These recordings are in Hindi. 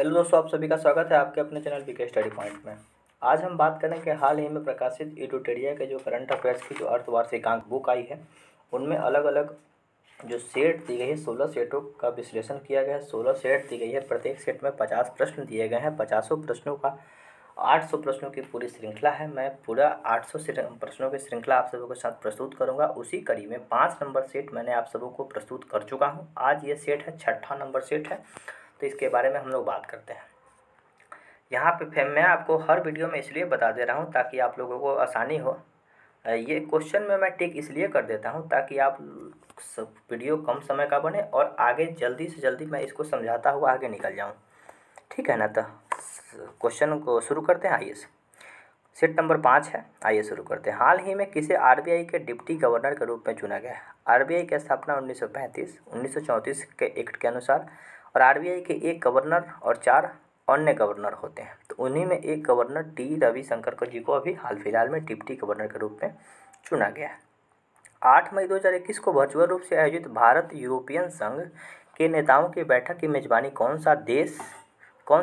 हेलो दोस्तों, आप सभी का स्वागत है आपके अपने चैनल बीके स्टडी पॉइंट में। आज हम बात करेंगे हाल ही में प्रकाशित एडुटेरिया के जो करंट अफेयर्स की जो अर्थवार्षिकांक बुक आई है, उनमें अलग अलग जो सेट दी गई है 16 सेटों का विश्लेषण किया गया है। 16 सेट दी गई है, प्रत्येक सेट में 50 प्रश्न दिए गए हैं। 50 प्रश्नों का 800 प्रश्नों की पूरी श्रृंखला है। मैं पूरा 800 प्रश्नों की श्रृंखला आप सबों के साथ प्रस्तुत करूंगा। उसी कड़ी में 5 नंबर सेट मैंने आप सबों को प्रस्तुत कर चुका हूं। आज ये सेट है 6ठा नंबर सेट है, तो इसके बारे में हम लोग बात करते हैं। यहाँ पे मैं आपको हर वीडियो में इसलिए बता दे रहा हूँ ताकि आप लोगों को आसानी हो। ये क्वेश्चन में मैं टिक इसलिए कर देता हूँ ताकि आप सब वीडियो कम समय का बने और आगे जल्दी से जल्दी मैं इसको समझाता हुआ आगे निकल जाऊँ। ठीक है ना? तो क्वेश्चन को शुरू करते हैं। आइए, सेट नंबर 5 है। आइए शुरू करते हैं। हाल ही में किसे आरबीआई के डिप्टी गवर्नर के रूप में चुना गया है? आरबीआई की स्थापना 1935 1934 के एक्ट के अनुसार, और आरबीआई के एक गवर्नर और 4 अन्य गवर्नर होते हैं। तो उन्हीं में एक गवर्नर टी रविशंकर को जी को अभी हाल फिलहाल में डिप्टी गवर्नर के रूप में चुना गया है। 8 मई 2021 को वर्चुअल रूप से आयोजित भारत यूरोपियन संघ के नेताओं की बैठक की मेजबानी कौन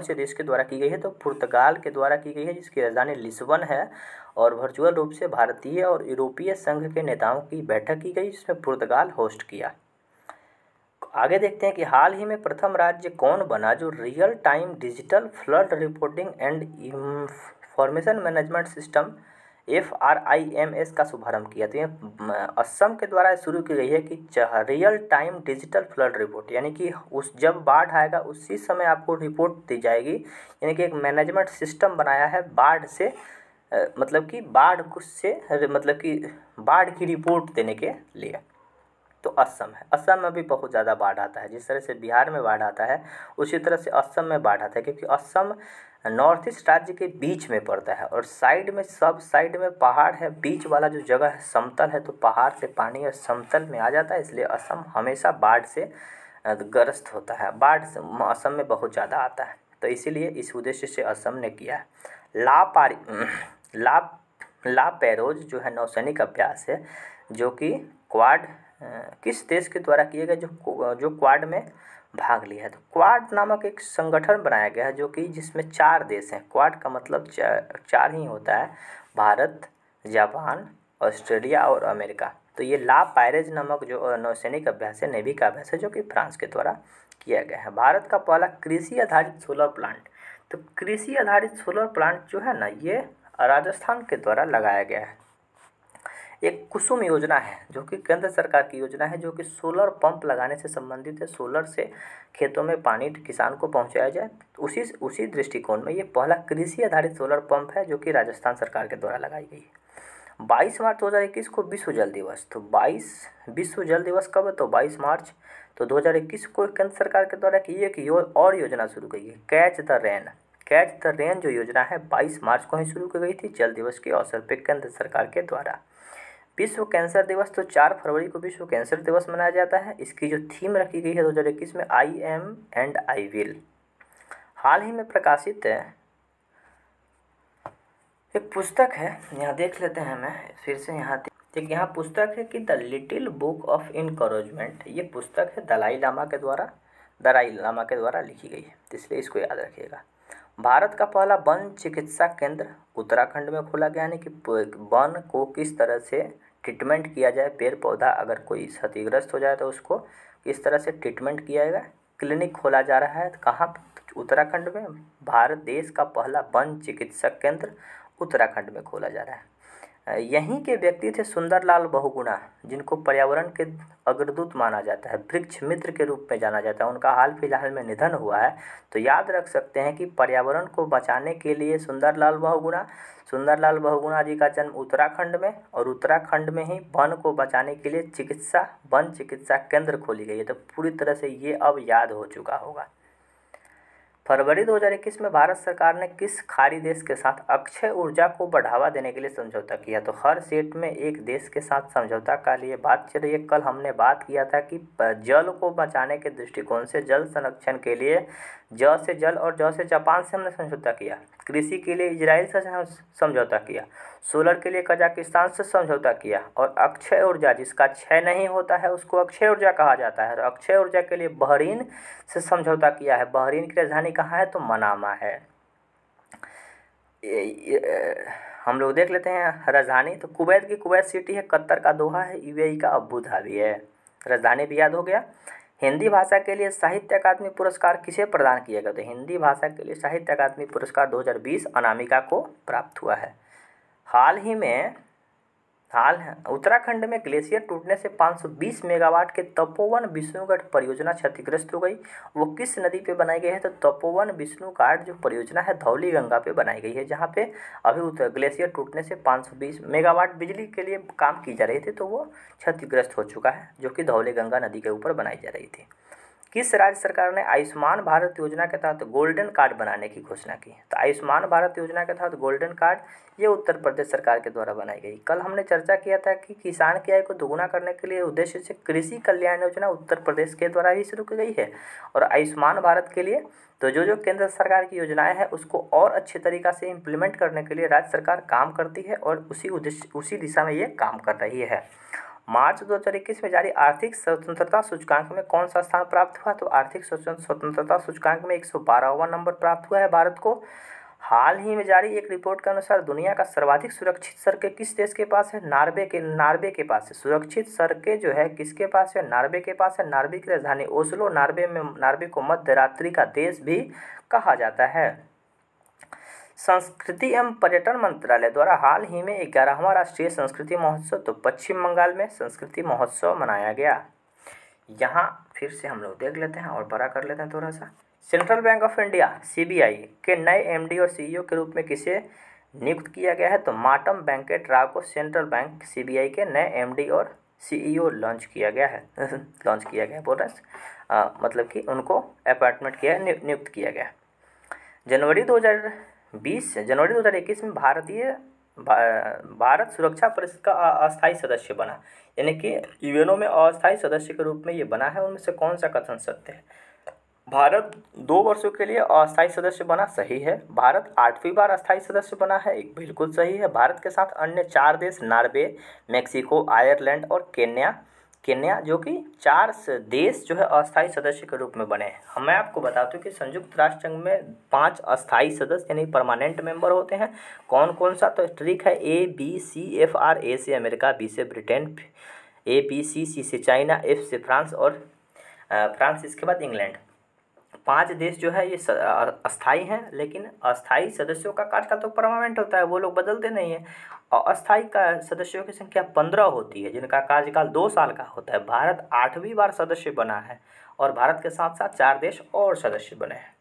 से देश के द्वारा की गई है? तो पुर्तगाल के द्वारा की गई है, जिसकी राजधानी लिस्बन है। और वर्चुअल रूप से भारतीय और यूरोपीय संघ के नेताओं की बैठक की गई, जिसमें पुर्तगाल होस्ट किया। आगे देखते हैं कि हाल ही में प्रथम राज्य कौन बना जो real time digital flood reporting and information management system FRIMS का शुभारंभ किया। तो ये असम के द्वारा शुरू की गई है कि real time digital flood report, यानी कि जब बाढ़ आएगा उसी समय आपको रिपोर्ट दी जाएगी। यानी कि एक मैनेजमेंट सिस्टम बनाया है बाढ़ से, मतलब कि बाढ़ की रिपोर्ट देने के लिए। तो असम है। असम में भी बहुत ज़्यादा बाढ़ आता है। जिस तरह से बिहार में बाढ़ आता है, उसी तरह से असम में बाढ़ आता है, क्योंकि असम नॉर्थ ईस्ट राज्य के बीच में पड़ता है और सब साइड में पहाड़ है। बीच वाला जो जगह है समतल है, तो पहाड़ से पानी और समतल में आ जाता है, इसलिए असम हमेशा बाढ़ से ग्रस्त होता है। बाढ़ असम में बहुत ज़्यादा आता है, तो इसीलिए इस उद्देश्य से असम ने किया है। ला पैरोज जो है नौसैनिक अभ्यास है, जो कि क्वाड किस देश के द्वारा किए गए जो क्वाड में भाग लिया है? तो क्वाड नामक एक संगठन बनाया गया है, जो कि जिसमें 4 देश हैं। क्वाड का मतलब 4 ही होता है: भारत, जापान, ऑस्ट्रेलिया और अमेरिका। तो ये ला पैरेज नामक जो नौसैनिक अभ्यास है, नेवी का अभ्यास है, जो कि फ्रांस के द्वारा किया गया है। भारत का पहला कृषि आधारित सोलर प्लांट। तो कृषि आधारित सोलर प्लांट जो है ना, ये राजस्थान के द्वारा लगाया गया है। एक कुसुम योजना है, जो कि केंद्र सरकार की योजना है, जो कि सोलर पंप लगाने से संबंधित है। सोलर से खेतों में पानी किसान को पहुंचाया जाए, उसी दृष्टिकोण में ये पहला कृषि आधारित सोलर पंप है, जो कि राजस्थान सरकार के द्वारा लगाई गई है। 22 मार्च 2021 को विश्व जल दिवस। तो विश्व जल दिवस कब है? तो 22 मार्च। तो 2021 को केंद्र सरकार के द्वारा की एक और योजना शुरू की गई, कैच द रेन जो योजना है 22 मार्च को ही शुरू की गई थी, जल दिवस के अवसर पर केंद्र सरकार के द्वारा। विश्व कैंसर दिवस। तो 4 फरवरी को विश्व कैंसर दिवस मनाया जाता है। इसकी जो थीम रखी गई है 2021 में, I am and I will. हाल ही में प्रकाशित है एक पुस्तक है, यहाँ देख लेते हैं। मैं फिर से यहाँ पुस्तक है कि the little book of encouragement. ये पुस्तक है दलाई लामा के द्वारा लिखी गई है, इसलिए इसको याद रखिएगा। भारत का पहला वन चिकित्सा केंद्र उत्तराखंड में खोला गया, यानी कि वन को किस तरह से ट्रीटमेंट किया जाए, पेड़ पौधा अगर कोई क्षतिग्रस्त हो जाए तो उसको किस तरह से ट्रीटमेंट किया जाएगा, क्लिनिक खोला जा रहा है। कहाँ? उत्तराखंड में। भारत देश का पहला वन चिकित्सक केंद्र उत्तराखंड में खोला जा रहा है। यहीं के व्यक्ति थे सुंदरलाल बहुगुणा, जिनको पर्यावरण के अग्रदूत माना जाता है, वृक्ष मित्र के रूप में जाना जाता है। उनका हाल फिलहाल में निधन हुआ है, तो याद रख सकते हैं कि पर्यावरण को बचाने के लिए सुंदरलाल बहुगुणा जी का जन्म उत्तराखंड में, और उत्तराखंड में ही वन को बचाने के लिए वन चिकित्सा केंद्र खोली गई है। तो पूरी तरह से ये अब याद हो चुका होगा। फरवरी 2021 में भारत सरकार ने किस खाड़ी देश के साथ अक्षय ऊर्जा को बढ़ावा देने के लिए समझौता किया? तो हर सेट में एक देश के साथ समझौता का लिए बात चल रही है। कल हमने बात किया था कि जल को बचाने के दृष्टिकोण से, जल संरक्षण के लिए ज से जापान से हमने समझौता किया। कृषि के लिए इजराइल से समझौता किया, सोलर के लिए कजाकिस्तान से समझौता किया, और अक्षय ऊर्जा जिसका क्षय नहीं होता है उसको अक्षय ऊर्जा कहा जाता है, और अक्षय ऊर्जा के लिए बहरीन से समझौता किया है। बहरीन की राजधानी कहाँ है? तो मनामा है। हम लोग देख लेते हैं राजधानी। तो कुवैत की कुवैत सिटी है, कतर का दोहा है, यूएई का अबू धाबी है। राजधानी भी याद हो गया। हिंदी भाषा के लिए साहित्य अकादमी पुरस्कार किसे प्रदान किया गया? तो हिंदी भाषा के लिए साहित्य अकादमी पुरस्कार 2020 अनामिका को प्राप्त हुआ है। उत्तराखंड में ग्लेशियर टूटने से 520 मेगावाट के तपोवन विष्णुगढ़ परियोजना क्षतिग्रस्त हो गई। वो किस नदी पे बनाई गई है? तो तपोवन विष्णुगढ़ जो परियोजना है धौली गंगा पे बनाई गई है, जहाँ पे अभी ग्लेशियर टूटने से 520 मेगावाट बिजली के लिए काम की जा रही थी, तो वो क्षतिग्रस्त हो चुका है, जो कि धौली गंगा नदी के ऊपर बनाई जा रही थी। किस राज्य सरकार ने आयुष्मान भारत योजना के तहत गोल्डन कार्ड बनाने की घोषणा की? तो आयुष्मान भारत योजना के तहत गोल्डन कार्ड ये उत्तर प्रदेश सरकार के द्वारा बनाई गई। कल हमने चर्चा किया था कि किसान की आय को दोगुना करने के लिए उद्देश्य से कृषि कल्याण योजना उत्तर प्रदेश के द्वारा ही शुरू की गई है। और आयुष्मान भारत के लिए तो जो केंद्र सरकार की योजनाएं हैं उसको और अच्छे तरीक़ा से इम्प्लीमेंट करने के लिए राज्य सरकार काम करती है, और उसी दिशा में ये काम कर रही है। मार्च 2021 में जारी आर्थिक स्वतंत्रता सूचकांक में कौन सा स्थान प्राप्त हुआ? तो आर्थिक स्वतंत्रता सूचकांक में 112वां नंबर प्राप्त हुआ है भारत को। हाल ही में जारी एक रिपोर्ट के अनुसार दुनिया का सर्वाधिक सुरक्षित सड़कें किस देश के पास है? नार्वे के पास है। सुरक्षित सड़कें जो है किसके पास है? नार्वे के पास है। नार्वे की राजधानी ओस्लो। नार्वे को मध्य रात्रि का देश भी कहा जाता है। संस्कृति एवं पर्यटन मंत्रालय द्वारा हाल ही में 11वां राष्ट्रीय संस्कृति महोत्सव तो पश्चिम बंगाल में संस्कृति महोत्सव मनाया गया। यहाँ फिर से हम लोग देख लेते हैं और बड़ा कर लेते हैं थोड़ा सा। Central bank of India CBI के नए एमडी और सीईओ के रूप में किसे नियुक्त किया गया है? तो मातम वेंकट राव को सेंट्रल बैंक सीबीआई के नए एमडी और सीईओ लॉन्च किया गया है बोल रहे मतलब कि उनको अपॉइंटमेंट किया, नियुक्त किया गया। जनवरी 2021 में भारत सुरक्षा परिषद का अस्थायी सदस्य बना, यानी कि यूएनओ में अस्थायी सदस्य के रूप में ये बना है। उनमें से कौन सा कथन सत्य है? भारत 2 वर्षों के लिए अस्थायी सदस्य बना, सही है। भारत 8वीं बार अस्थायी सदस्य बना है, एक बिल्कुल सही है। भारत के साथ अन्य 4 देश नार्वे, मेक्सिको, आयरलैंड और केन्या जो कि 4 देश जो है अस्थायी सदस्य के रूप में बने हैं। मैं आपको बताता हूँ कि संयुक्त राष्ट्र संघ में 5 अस्थायी सदस्य यानी परमानेंट मेंबर होते हैं। कौन कौन सा? तो ट्रिक है ABCFR, A से अमेरिका, B से ब्रिटेन, ABC से चाइना, F से फ्रांस और फ्रांस इसके बाद इंग्लैंड। 5 देश जो है ये अस्थाई हैं, लेकिन अस्थाई सदस्यों का कार्यकाल तो परमानेंट होता है, वो लोग बदलते नहीं हैं। और अस्थाई का सदस्यों की संख्या 15 होती है, जिनका कार्यकाल 2 साल का होता है। भारत 8वीं बार सदस्य बना है और भारत के साथ साथ 4 देश और सदस्य बने हैं।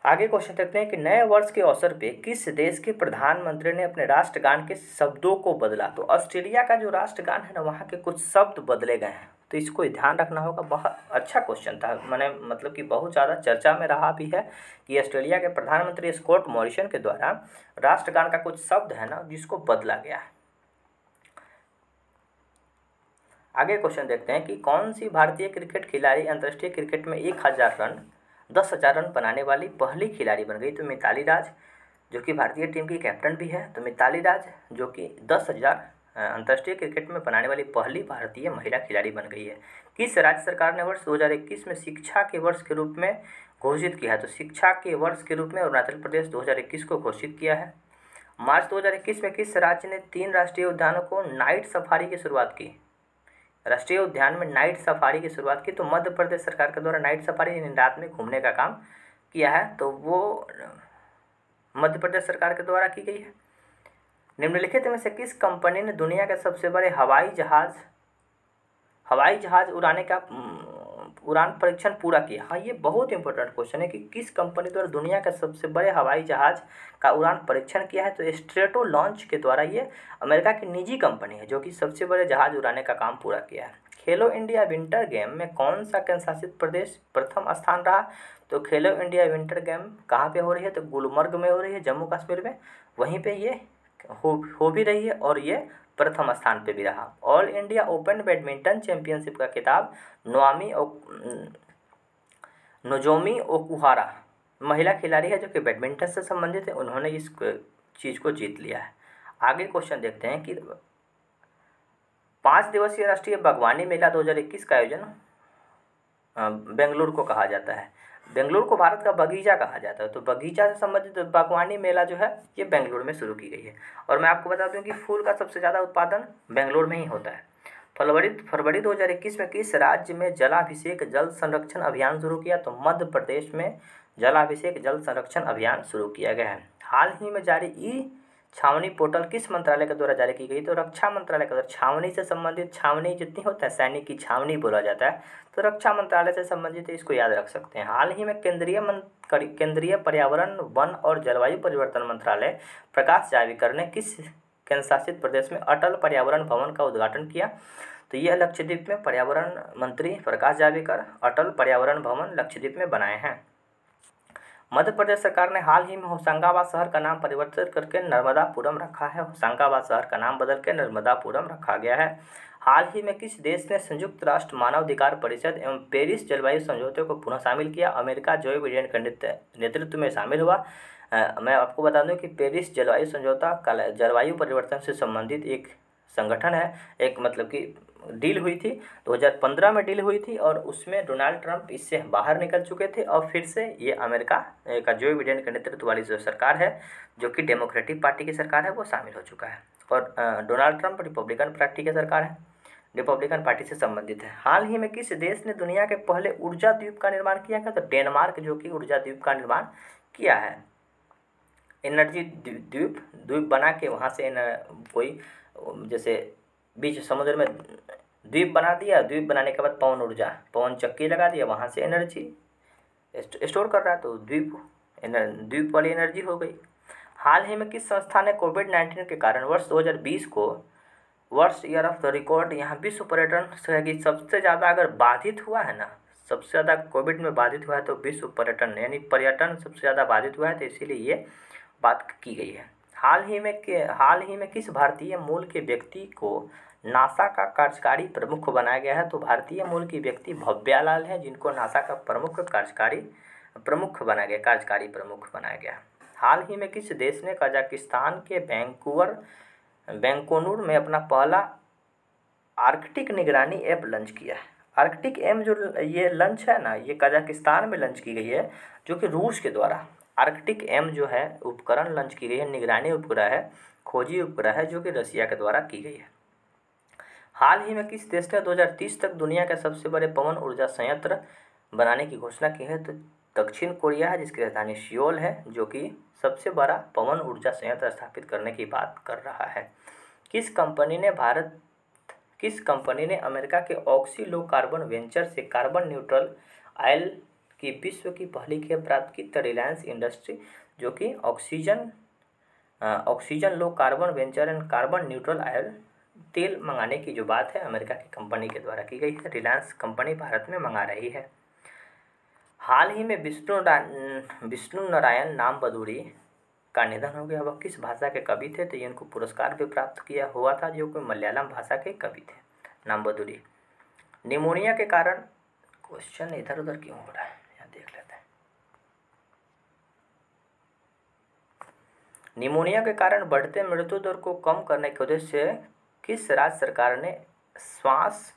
आगे क्वेश्चन देखते हैं कि नए वर्ष के अवसर पे किस देश के प्रधानमंत्री ने अपने राष्ट्रगान के शब्दों को बदला? तो ऑस्ट्रेलिया का जो राष्ट्रगान है ना, वहाँ के कुछ शब्द बदले गए हैं, तो इसको ध्यान रखना होगा। बहुत अच्छा क्वेश्चन था, मैंने मतलब कि बहुत ज़्यादा चर्चा में रहा भी है कि ऑस्ट्रेलिया के प्रधानमंत्री स्कॉट मॉरिसन के द्वारा राष्ट्रगान का कुछ शब्द है ना जिसको बदला गया है। आगे क्वेश्चन देखते हैं कि कौन सी भारतीय क्रिकेट खिलाड़ी अंतर्राष्ट्रीय क्रिकेट में 10,000 रन बनाने वाली पहली खिलाड़ी बन गई? तो मिताली राज, जो कि भारतीय टीम की कैप्टन भी है। तो मिताली राज जो कि 10,000 अंतर्राष्ट्रीय क्रिकेट में बनाने वाली पहली भारतीय महिला खिलाड़ी बन गई है। किस राज्य सरकार ने वर्ष 2021 में शिक्षा के वर्ष के रूप में घोषित किया है? तो शिक्षा के वर्ष के रूप में अरुणाचल प्रदेश 2021 को घोषित किया है। मार्च 2021 में किस राज्य ने 3 राष्ट्रीय उद्यानों को नाइट सफारी की शुरुआत की? राष्ट्रीय उद्यान में नाइट सफारी की शुरुआत की, तो मध्य प्रदेश सरकार के द्वारा नाइट सफारी यानी रात में घूमने का काम किया है, तो वो मध्य प्रदेश सरकार के द्वारा की गई है। निम्नलिखित में से किस कंपनी ने दुनिया के सबसे बड़े हवाई जहाज उड़ान परीक्षण पूरा किया? हाँ, ये बहुत इंपॉर्टेंट क्वेश्चन है कि किस कंपनी द्वारा दुनिया के सबसे बड़े हवाई जहाज का उड़ान परीक्षण किया है? तो स्ट्रेटो लॉन्च के द्वारा ये अमेरिका की निजी कंपनी है जो कि सबसे बड़े जहाज उड़ाने का काम पूरा किया है। खेलो इंडिया विंटर गेम में कौन सा केंद्र शासित प्रदेश प्रथम स्थान रहा? तो खेलो इंडिया विंटर गेम कहाँ पे हो रही है? तो गुलमर्ग में हो रही है, जम्मू कश्मीर में। वहीं पर ये हो भी रही है और ये प्रथम स्थान पे भी रहा। All India open badminton championship का खिताब नोजोमी ओकुहारा महिला खिलाड़ी है जो कि बैडमिंटन से संबंधित है, उन्होंने इस चीज़ को जीत लिया है। आगे क्वेश्चन देखते हैं कि 5 दिवसीय राष्ट्रीय बागवानी मेला 2021 का आयोजन बेंगलुरु को कहा जाता है। बेंगलुरु को भारत का बगीचा कहा जाता है, तो बगीचा से संबंधित बागवानी मेला जो है ये बेंगलुरु में शुरू की गई है। और मैं आपको बता दूं कि फूल का सबसे ज़्यादा उत्पादन बेंगलुरु में ही होता है। फरवरी 2021 में किस राज्य में जलाभिषेक जल संरक्षण अभियान शुरू किया? तो मध्य प्रदेश में जलाभिषेक जल संरक्षण अभियान शुरू किया गया है। हाल ही में जारी ई छावनी पोर्टल किस मंत्रालय के द्वारा जारी की गई? तो रक्षा मंत्रालय के द्वारा। छावनी से संबंधित, छावनी जितनी होता है सैनिक की छावनी बोला जाता है, तो रक्षा मंत्रालय से संबंधित इसको याद रख सकते हैं। हाल ही में केंद्रीय पर्यावरण, वन और जलवायु परिवर्तन मंत्रालय प्रकाश जावड़ेकर ने किस केंद्र शासित प्रदेश में अटल पर्यावरण भवन का उद्घाटन किया? तो यह लक्षद्वीप में पर्यावरण मंत्री प्रकाश जावड़ेकर अटल पर्यावरण भवन लक्षद्वीप में बनाए हैं। मध्य प्रदेश सरकार ने हाल ही में होशंगाबाद शहर का नाम परिवर्तित करके नर्मदापुरम रखा है। होशंगाबाद शहर का नाम बदल के नर्मदापुरम रखा गया है। हाल ही में किस देश ने संयुक्त राष्ट्र मानवाधिकार परिषद एवं पेरिस जलवायु समझौते को पुनः शामिल किया? अमेरिका जो बिडेन के नेतृत्व में शामिल हुआ। मैं आपको बता दूं कि पेरिस जलवायु समझौता जलवायु परिवर्तन से संबंधित एक संगठन है, एक मतलब कि डील हुई थी, 2015 में डील हुई थी और उसमें डोनाल्ड ट्रंप इससे बाहर निकल चुके थे और फिर से ये अमेरिका का जो बिडेन के नेतृत्व वाली जो सरकार है, जो कि डेमोक्रेटिक पार्टी की सरकार है, वो शामिल हो चुका है। और डोनाल्ड ट्रंप रिपब्लिकन पार्टी की सरकार है, रिपब्लिकन पार्टी से संबंधित है। हाल ही में किस देश ने दुनिया के पहले ऊर्जा द्वीप का निर्माण किया गया? तो डेनमार्क जो कि ऊर्जा द्वीप का निर्माण किया है। एनर्जी द्वीप बना के वहाँ से कोई जैसे बीच समुद्र में द्वीप बना दिया, द्वीप बनाने के बाद पवन चक्की लगा दिया, वहाँ से एनर्जी स्टोर कर रहा है, तो द्वीप वाली एनर्जी हो गई। हाल ही में किस संस्था ने कोविड-19 के कारण वर्ष 2020 को वर्ष ईयर ऑफ द रिकॉर्ड यहाँ विश्व पर्यटन की सबसे ज़्यादा अगर बाधित हुआ है ना, सबसे ज़्यादा कोविड में बाधित हुआ है तो विश्व पर्यटन यानी पर्यटन सबसे ज़्यादा बाधित हुआ है, तो इसीलिए ये बात की गई है। हाल ही में किस भारतीय मूल के व्यक्ति को नासा का कार्यकारी प्रमुख बनाया गया है? तो भारतीय मूल की व्यक्ति भव्या लाल है, जिनको नासा का कार्यकारी प्रमुख बनाया गया। हाल ही में किस देश ने कजाकिस्तान के बैंकोनूर में अपना पहला आर्कटिक निगरानी ऐप लॉन्च किया है? आर्कटिक एम जो ये लॉन्च है ना, ये कजाकिस्तान में लॉन्च की गई है, जो कि रूस के द्वारा। आर्कटिक एम जो है उपकरण लॉन्च की गई है, निगरानी उपग्रह है, खोजी उपग्रह है, जो कि रसिया के द्वारा की गई है। हाल ही में किस देश ने 2030 तक दुनिया के सबसे बड़े पवन ऊर्जा संयंत्र बनाने की घोषणा की है? तो दक्षिण कोरिया है, जिसकी राजधानी सियोल है, जो कि सबसे बड़ा पवन ऊर्जा संयंत्र स्थापित करने की बात कर रहा है। किस कंपनी ने अमेरिका के ऑक्सी लो कार्बन वेंचर से कार्बन न्यूट्रल ऑयल की विश्व की पहली खेप प्राप्त की? तो रिलायंस इंडस्ट्री, जो कि oxygen low carbon venture and carbon neutral oil तेल मंगाने की जो बात है अमेरिका की कंपनी के द्वारा की गई है। रिलायंस कंपनी भारत में मंगा रही है। हाल ही में विष्णु नारायण नामबदूरी का निधन हो गया। वह किस भाषा के कवि थे? तो इनको पुरस्कार भी प्राप्त किया हुआ था, जो कि मलयालम भाषा के कवि थे, नामबदूरी। निमोनिया के कारण, क्वेश्चन इधर उधर क्यों हो रहा है, यहाँ देख लेते हैं। निमोनिया के कारण बढ़ते मृत्यु दर को कम करने के उद्देश्य से किस राज्य सरकार ने श्वास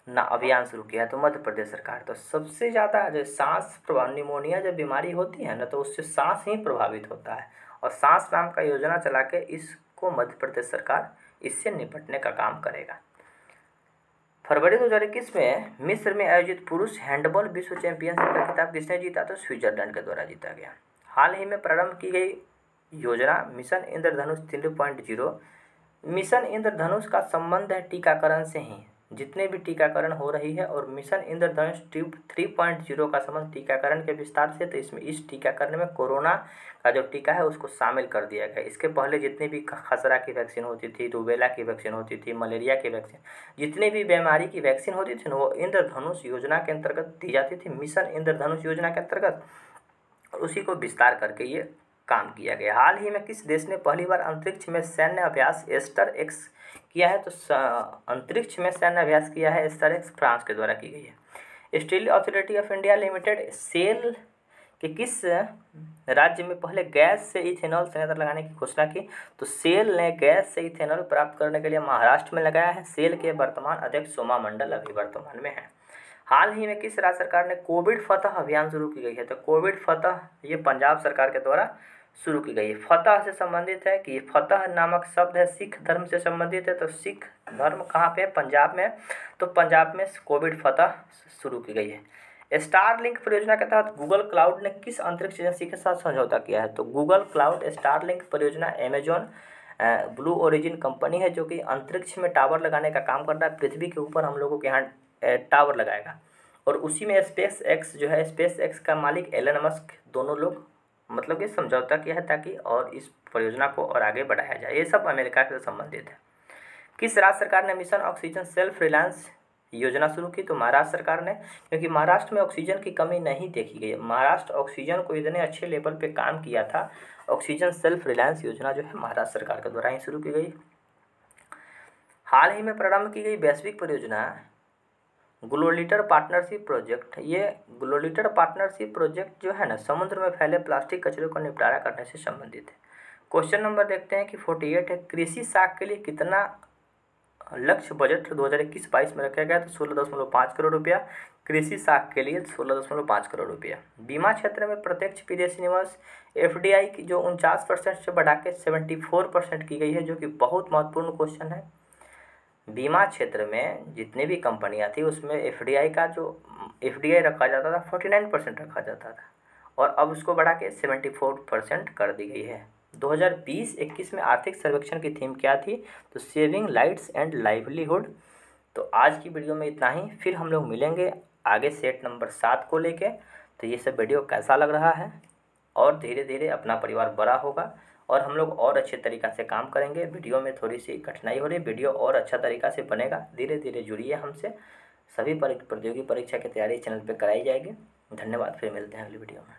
अभियान शुरू किया? तो मध्य प्रदेश सरकार। तो सबसे ज़्यादा जो सांस निमोनिया जब बीमारी होती है ना, तो उससे सांस ही प्रभावित होता है, और सांस नाम का योजना चला के इसको मध्य प्रदेश सरकार इससे निपटने का काम करेगा। फरवरी 2021 में मिस्र में आयोजित पुरुष हैंडबॉल विश्व चैंपियनशिप का खिताब किसने जीता? तो स्विट्जरलैंड के द्वारा जीता गया। हाल ही में प्रारंभ की गई योजना मिशन इंद्रधनुष 3.0। मिशन इंद्रधनुष का संबंध है टीकाकरण से ही, जितने भी टीकाकरण हो रही है, और मिशन इंद्रधनुष 3.0 का संबंध टीकाकरण के विस्तार से। तो इसमें इस टीकाकरण में कोरोना का जो टीका है उसको शामिल कर दिया गया। इसके पहले जितनी भी खसरा की वैक्सीन होती थी, रूबेला की वैक्सीन होती थी, मलेरिया की वैक्सीन, जितनी भी बीमारी की वैक्सीन होती थी ना, वो इंद्रधनुष योजना के अंतर्गत दी जाती थी, मिशन इंद्रधनुष योजना के अंतर्गत, और उसी को विस्तार करके ये काम किया गया। हाल ही में किस देश ने पहली बार अंतरिक्ष में सैन्य अभ्यास एस्टर-एक्स किया है? तो अंतरिक्ष में सैन्य अभ्यास किया है एस्टर-एक्स, फ्रांस के द्वारा की गई है। Steel Authority of India Limited SAIL कि किस राज्य में पहले गैस से इथेनॉल संयंत्र लगाने की घोषणा की। तो सेल ने गैस से इथेनॉल प्राप्त करने के लिए महाराष्ट्र में लगाया है। सेल के वर्तमान अध्यक्ष सोमा मंडल अभी वर्तमान में है। हाल ही में किस राज्य सरकार ने कोविड फतह अभियान शुरू की गई है। तो कोविड फतह ये पंजाब सरकार के द्वारा शुरू की गई है। फतह से संबंधित है कि फतह नामक शब्द है सिख धर्म से संबंधित है। तो सिख धर्म कहाँ पे है, पंजाब में। तो पंजाब में कोविड फतह शुरू की गई है। स्टारलिंक परियोजना के तहत गूगल क्लाउड ने किस अंतरिक्ष एजेंसी के साथ समझौता किया है। तो गूगल क्लाउड स्टारलिंक परियोजना अमेजॉन ब्लू ओरिजिन कंपनी है जो कि अंतरिक्ष में टावर लगाने का काम करता है। पृथ्वी के ऊपर हम लोगों के यहाँ टावर लगाएगा। और उसी में स्पेस एक्स जो है, स्पेस एक्स का मालिक एलन मस्क, दोनों लोग मतलब कि समझौता किया है ताकि और इस परियोजना को और आगे बढ़ाया जाए। ये सब अमेरिका से संबंधित है। किस राज्य सरकार ने मिशन ऑक्सीजन सेल्फ रिलायंस योजना शुरू की। तो महाराष्ट्र सरकार ने, क्योंकि महाराष्ट्र में ऑक्सीजन की कमी नहीं देखी गई। महाराष्ट्र ऑक्सीजन को इतने अच्छे लेवल पे काम किया था। ऑक्सीजन सेल्फ रिलायंस योजना जो है महाराष्ट्र सरकार के द्वारा ही शुरू की गई। हाल ही में प्रारंभ की गई वैश्विक परियोजना ग्लोलिटर पार्टनरशिप प्रोजेक्ट। ये ग्लोलिटर पार्टनरशिप प्रोजेक्ट जो है ना, समुद्र में फैले प्लास्टिक कचरे को निपटारा करने से संबंधित है। क्वेश्चन नंबर देखते हैं कि 48 है। कृषि साख के लिए कितना लक्ष्य बजट 2021-22 में रखा गया। तो 16.5 करोड़ रुपया कृषि साख के लिए, 16.5 करोड़ रुपया। बीमा क्षेत्र में प्रत्यक्ष विदेशी निवेश FDI की जो 49% से बढ़ा के 74% की गई है, जो कि बहुत महत्वपूर्ण क्वेश्चन है। बीमा क्षेत्र में जितनी भी कंपनियां थी उसमें FDI रखा जाता था 49% रखा जाता था, और अब उसको बढ़ा के 74% कर दी गई है। 2020-21 में आर्थिक सर्वेक्षण की थीम क्या थी। तो सेविंग लाइट्स एंड लाइवलीहुड। तो आज की वीडियो में इतना ही, फिर हम लोग मिलेंगे आगे सेट नंबर 7 को लेके। तो ये सब वीडियो कैसा लग रहा है, और धीरे धीरे अपना परिवार बड़ा होगा और हम लोग और अच्छे तरीक़ा से काम करेंगे। वीडियो में थोड़ी सी कठिनाई हो रही, वीडियो और अच्छा तरीक़ा से बनेगा। धीरे धीरे जुड़िए हमसे। सभी प्रतियोगी परीक्षा की तैयारी चैनल पर कराई जाएगी। धन्यवाद, फिर मिलते हैं अगली वीडियो में।